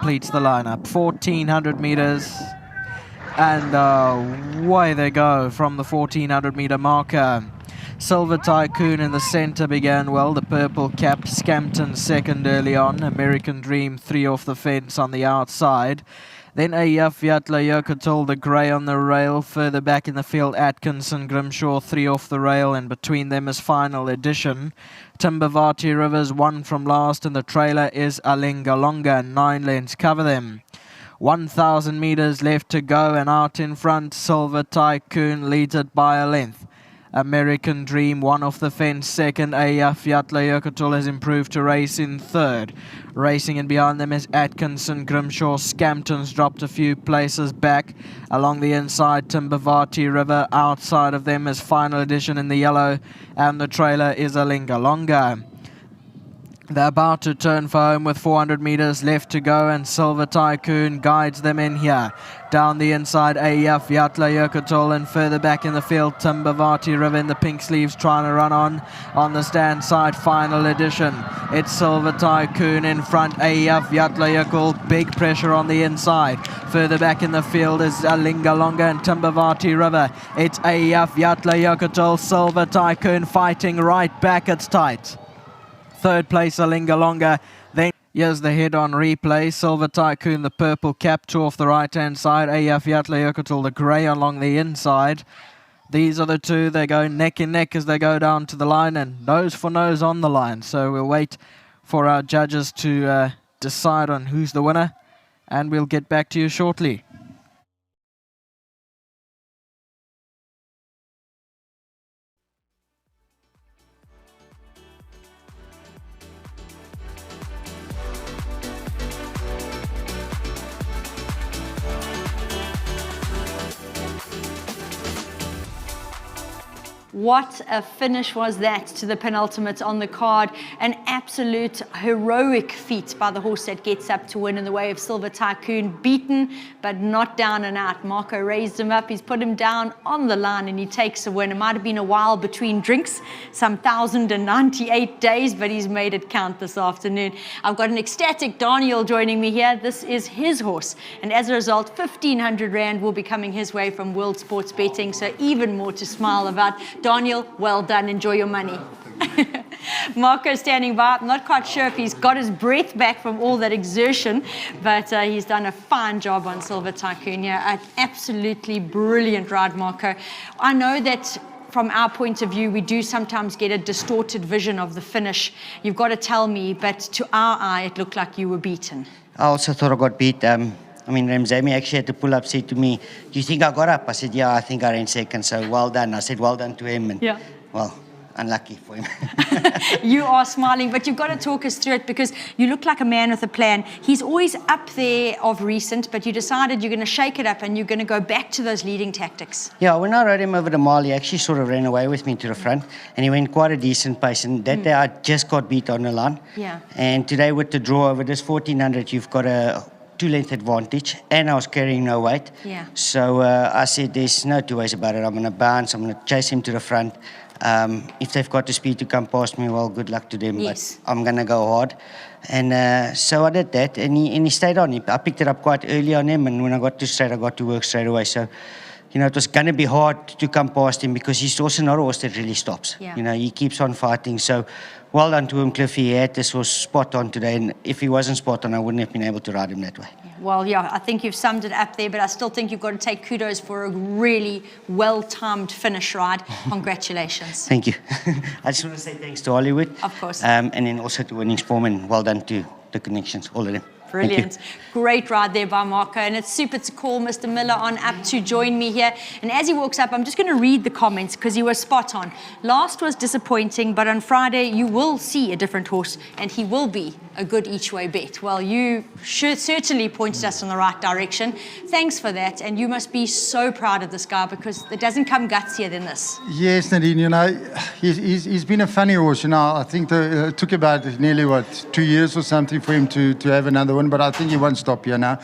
completes the lineup. 1400 meters. And away they go from the 1400 meter marker. Silver Tycoon in the center began well. The purple cap, Scampton second early on. American Dream 3 off the fence on the outside. Then Ayafyatla Yokotul, the grey on the rail. Further back in the field, Atkinson, Grimshaw 3 off the rail. And between them is Final Edition. Timbavati Rivers 1 from last. And the trailer is Alingalonga. 9 lengths cover them. 1,000 meters left to go, and out in front, Silver Tycoon leads it by a length. American Dream 1 off the fence second. Ayafyatla Yokotul has improved to race in third. Racing in behind them is Atkinson, Grimshaw. Scampton's dropped a few places back. Along the inside, Timbavati River. Outside of them is Final Edition in the yellow, and the trailer is Alingalonga. They're about to turn for home with 400 meters left to go, and Silver Tycoon guides them in here. Down the inside, Ayafyatla Yokotul, and further back in the field, Timbavati River in the pink sleeves trying to run on. On the stand side, Final Edition. It's Silver Tycoon in front, Ayafyatla Yokotul, big pressure on the inside. Further back in the field is Alingalonga and Timbavati River. It's Ayafyatla Yokotul, Silver Tycoon fighting right back, it's tight. Third place, Alingalonga. Then here's the head-on replay. Silver Tycoon, the purple cap, 2 off the right-hand side. Ayafyatla Yokotul, the grey along the inside. These are the two. They go neck and neck as they go down to the line, and nose for nose on the line. So we'll wait for our judges to decide on who's the winner, and we'll get back to you shortly. What a finish was that to the penultimate on the card. An absolute heroic feat by the horse that gets up to win in the way of Silver Tycoon. Beaten, but not down and out. Marco raised him up. He's put him down on the line, and he takes a win. It might have been a while between drinks, some 1,098 days, but he's made it count this afternoon. I've got an ecstatic Daniel joining me here. This is his horse, and as a result, 1,500 Rand will be coming his way from World Sports Betting, so even more to smile about. Daniel, well done. Enjoy your money. Marco standing by. I'm not quite sure if he's got his breath back from all that exertion, but he's done a fine job on Silver Tycoon. Yeah, an absolutely brilliant ride, Marco. I know that from our point of view, we do sometimes get a distorted vision of the finish. You've got to tell me, but to our eye, it looked like you were beaten. I also thought I got beat. Ramzami actually had to pull up, said to me, "Do you think I got up?" I said, "Yeah, I think I ran second, so well done." I said, "Well done to him." And, yeah. Well, unlucky for him. You are smiling, but you've got to talk us through it because you look like a man with a plan. He's always up there of recent, but you decided you're going to shake it up and you're going to go back to those leading tactics. Yeah, when I rode him over the mile, he actually sort of ran away with me to the front, and he went quite a decent pace. And that day I just got beat on the line. Yeah. And today with the draw over this 1,400, you've got a 2-length advantage, and I was carrying no weight. Yeah. So I said, there's no two ways about it. I'm going to bounce, I'm going to chase him to the front. If they've got the speed to come past me, well, good luck to them. Yes. But I'm going to go hard. And so I did that, and he stayed on. I picked it up quite early on him, and when I got to straight, I got to work straight away. So, it was going to be hard to come past him because he's also not a horse that really stops. Yeah. He keeps on fighting. So well done to him, Cliffy. He had this horse spot on today, and if he wasn't spot on, I wouldn't have been able to ride him that way. Well, yeah, I think you've summed it up there, but I still think you've got to take kudos for a really well-timed finish ride. Congratulations. Thank you. I just want to say thanks to Hollywood. Of course. And then also to Winning Form, and well done to the connections, all of them. Brilliant. Great ride there by Marco. And it's super to call Mr. Miller on up to join me here. And as he walks up, I'm just going to read the comments because he was spot on. Last was disappointing, but on Friday you will see a different horse and he will be a good each way bet. Well, you certainly pointed us in the right direction. Thanks for that. And you must be so proud of this guy because it doesn't come gutsier than this. Yes, Nadine, he's been a funny horse. I think it took about nearly, 2 years or something for him to have another win, but I think he won't stop here now.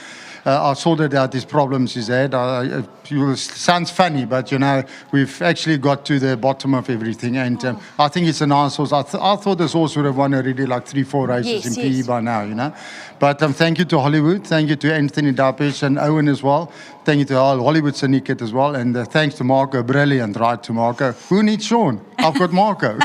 I sorted out his problems he's had. Sounds funny, but we've actually got to the bottom of everything, and I think it's a nice horse. I thought this horse would have won already like 3-4 races in PE by now, But thank you to Hollywood, thank you to Anthony Dapesh and Owen as well. Thank you to all Hollywood syndicate as well, and thanks to Marco, brilliant ride to Marco. Who needs Sean? I've got Marco.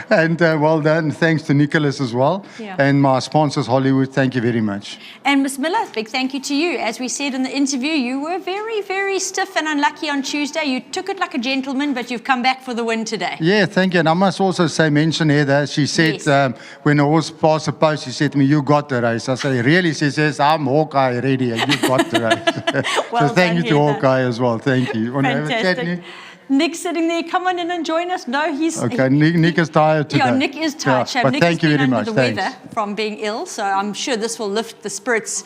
And well done. Thanks to Nicholas as well. Yeah. And my sponsors, Hollywood, thank you very much. And Miss Miller, big thank you to you. As we said in the interview, you were very, very stiff and unlucky on Tuesday. You took it like a gentleman, but you've come back for the win today. Yeah, thank you. And I must also mention Heather, she said, Yes. when I was past the post, she said to me, you got the race. I said, really? She says, I'm Hawkeye ready. You got the race. Well so thank done, you to Heather. Hawkeye as well. Thank you. Want to have a chat, Fantastic. Nick? Nick's sitting there. Come on in and join us. No, he's... Okay, Nick is tired today. Yeah, Nick is tired. Yeah, Shame. but Nick thank has you been very under much. the Thanks. weather from being ill, so I'm sure this will lift the spirits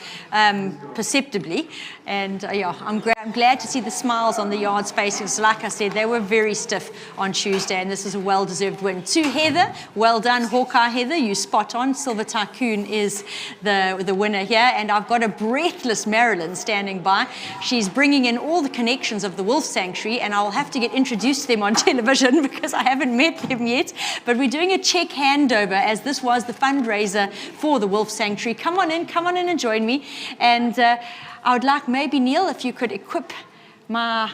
perceptibly. And I'm glad to see the smiles on the yard's faces. Like I said, they were very stiff on Tuesday, and this is a well-deserved win. To Heather, well done, Hawkeye Heather. You spot on. Silver Tycoon is the winner here, and I've got a breathless Marilyn standing by. She's bringing in all the connections of the Wolf Sanctuary, and I'll have to get introduced to them on television because I haven't met them yet. But we're doing a check handover, as this was the fundraiser for the Wolf Sanctuary. Come on in and join me. And I would like maybe, Neil, if you could equip my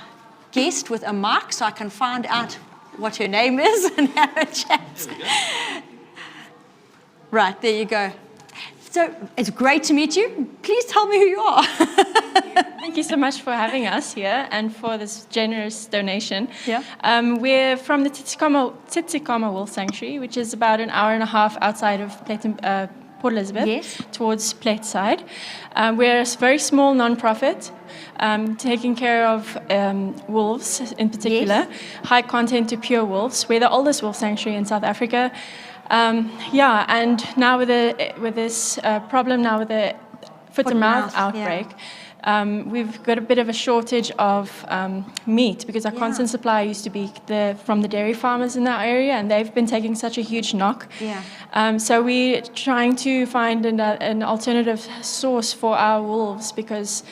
guest with a mic so I can find out what her name is and have a chat. Right, there you go. So it's great to meet you. Please tell me who you are. Thank you so much for having us here and for this generous donation. Yeah. We're from the Tsitsikamma Wolf Sanctuary, which is about an hour and a half outside of Port Elizabeth, Yes. towards Plateside. We're a very small non-profit, taking care of wolves in particular, high content to pure wolves. We're the oldest wolf sanctuary in South Africa. And now with this problem now with the foot-and-mouth outbreak, we've got a bit of a shortage of meat because our constant supply used to be from the dairy farmers in that area, and they've been taking such a huge knock. So we're trying to find an alternative source for our wolves because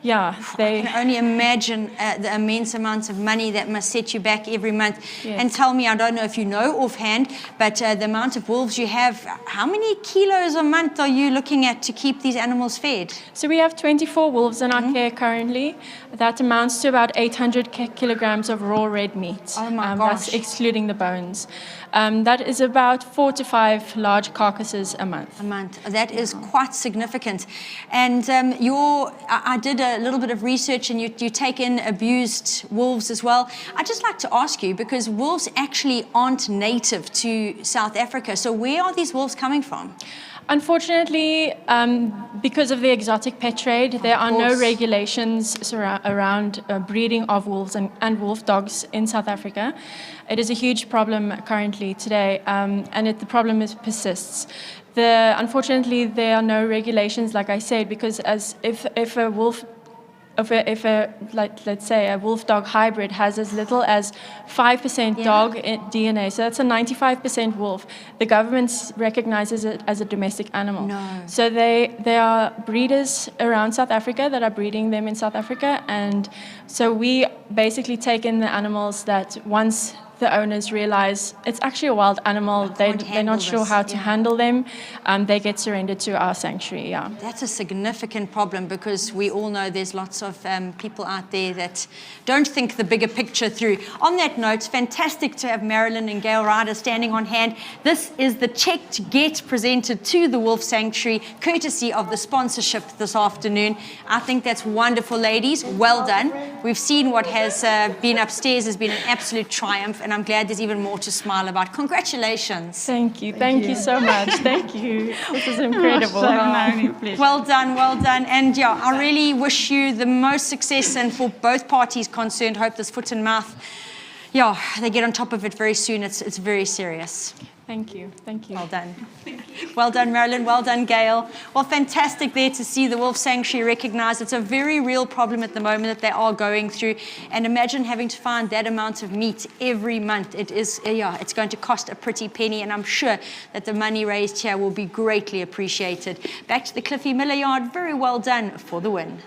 I can only imagine the immense amounts of money that must set you back every month. Yes. And tell me, I don't know if you know offhand, but the amount of wolves you have, how many kilos a month are you looking at to keep these animals fed? So we have 24 wolves in our care currently. That amounts to about 800 kilograms of raw red meat. Oh my That's gosh. excluding the bones. That is about 4 to 5 large carcasses a month. A month. That is quite significant. And I did a little bit of research, and you take in abused wolves as well. I'd just like to ask you, because wolves actually aren't native to South Africa, so where are these wolves coming from? Unfortunately, because of the exotic pet trade, there are no course. regulations around breeding of wolves and wolf dogs in South Africa. It is a huge problem currently today, and the problem persists. Unfortunately, there are no regulations, like I said, because if a wolf, let's say a wolf dog hybrid has as little as 5% dog DNA, so that's a 95% wolf. The government recognizes it as a domestic animal. No. So there are breeders around South Africa that are breeding them in South Africa, and so we basically take in the animals that once the owners realize it's actually a wild animal, they're not sure how to handle them, they get surrendered to our sanctuary. That's a significant problem, because we all know there's lots of people out there that don't think the bigger picture through. On that note, fantastic to have Marilyn and Gail Ryder standing on hand. This is the check to get presented to the Wolf Sanctuary, courtesy of the sponsorship this afternoon. I think that's wonderful, ladies. Well done. We've seen what has been upstairs has been an absolute triumph, and I'm glad there's even more to smile about. Congratulations. Thank you so much. Thank you. This is incredible. Well done. And I really wish you the most success, and for both parties concerned, hope this foot and mouth, they get on top of it very soon. It's very serious. Thank you. Well done. Well done, Marilyn. Well done, Gail. Well, fantastic there to see the Wolf Sanctuary recognized. It's a very real problem at the moment that they are going through. And imagine having to find that amount of meat every month. It is, yeah, it's going to cost a pretty penny. And I'm sure that the money raised here will be greatly appreciated. Back to the Cliffy Miller yard. Very well done for the win.